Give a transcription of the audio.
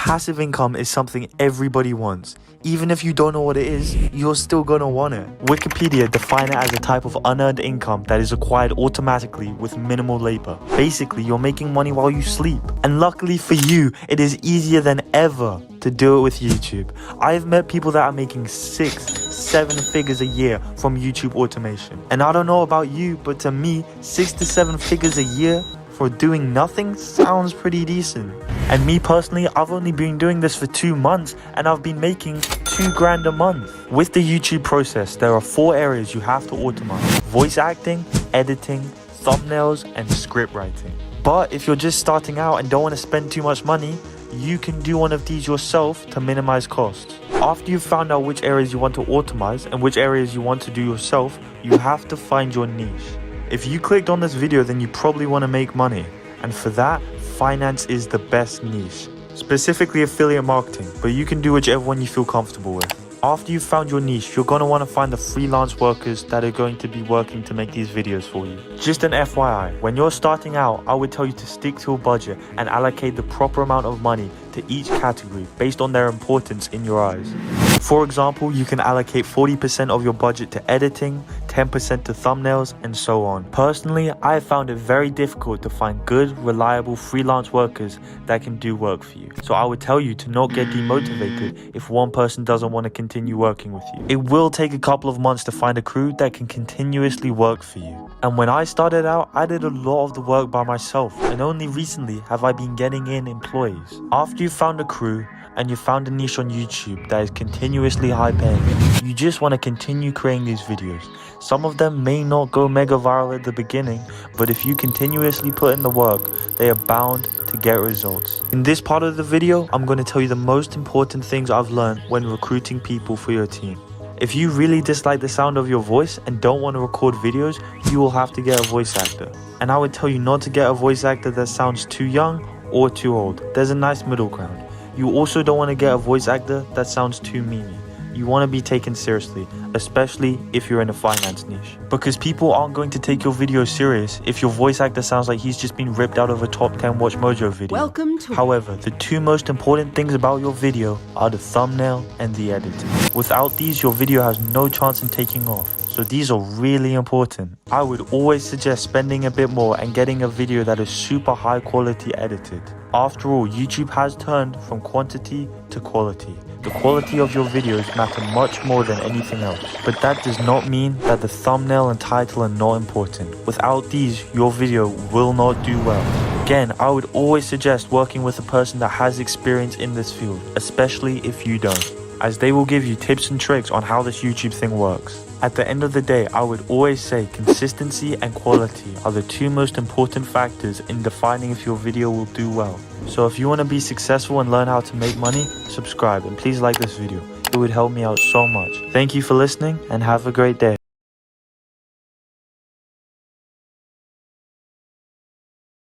Passive income is something everybody wants. Even if you don't know what it is, you're still gonna want it. Wikipedia define it as a type of unearned income that is acquired automatically with minimal labor. Basically, you're making money while you sleep. And luckily for you, it is easier than ever to do it with YouTube. I've met people that are making 6-7 figures a year from YouTube automation. And I don't know about you, but to me, 6 to 7 figures a year for doing nothing sounds pretty decent. And me personally, I've only been doing this for 2 months and I've been making $2,000 a month. With the YouTube process, there are 4 areas you have to automate: voice acting, editing, thumbnails, and script writing. But if you're just starting out and don't want to spend too much money, you can do one of these yourself to minimize costs. After you've found out which areas you want to automate and which areas you want to do yourself, you have to find your niche. If you clicked on this video, then you probably want to make money. And for that, finance is the best niche. Specifically affiliate marketing, but you can do whichever one you feel comfortable with. After you've found your niche, you're going to want to find the freelance workers that are going to be working to make these videos for you. Just an FYI, when you're starting out, I would tell you to stick to a budget and allocate the proper amount of money to each category based on their importance in your eyes. For example, you can allocate 40% of your budget to editing, 10% to thumbnails, and so on. Personally, I have found it very difficult to find good, reliable freelance workers that can do work for you. So I would tell you to not get demotivated if one person doesn't want to continue working with you. It will take a couple of months to find a crew that can continuously work for you. And when I started out, I did a lot of the work by myself, and only recently have I been getting in employees. After you've found a crew, and you found a niche on YouTube that is continuously high paying, you just want to continue creating these videos. Some of them may not go mega viral at the beginning, but if you continuously put in the work, they are bound to get results. In this part of the video, I'm going to tell you the most important things I've learned when recruiting people for your team. If you really dislike the sound of your voice and don't want to record videos, you will have to get a voice actor. And I would tell you not to get a voice actor that sounds too young or too old. There's a nice middle ground. You also don't want to get a voice actor that sounds too memey. You want to be taken seriously, especially if you're in a finance niche. Because people aren't going to take your video serious if your voice actor sounds like he's just been ripped out of a top 10 Watch Mojo video. However, the 2 most important things about your video are the thumbnail and the editing. Without these, your video has no chance in taking off. So these are really important. I would always suggest spending a bit more and getting a video that is super high quality edited. After all, YouTube has turned from quantity to quality. The quality of your videos matter much more than anything else. But that does not mean that the thumbnail and title are not important. Without these, your video will not do well. Again, I would always suggest working with a person that has experience in this field, especially if you don't, as they will give you tips and tricks on how this YouTube thing works. At the end of the day, I would always say consistency and quality are the 2 most important factors in defining if your video will do well. So if you want to be successful and learn how to make money, subscribe and please like this video. It would help me out so much. Thank you for listening and have a great day.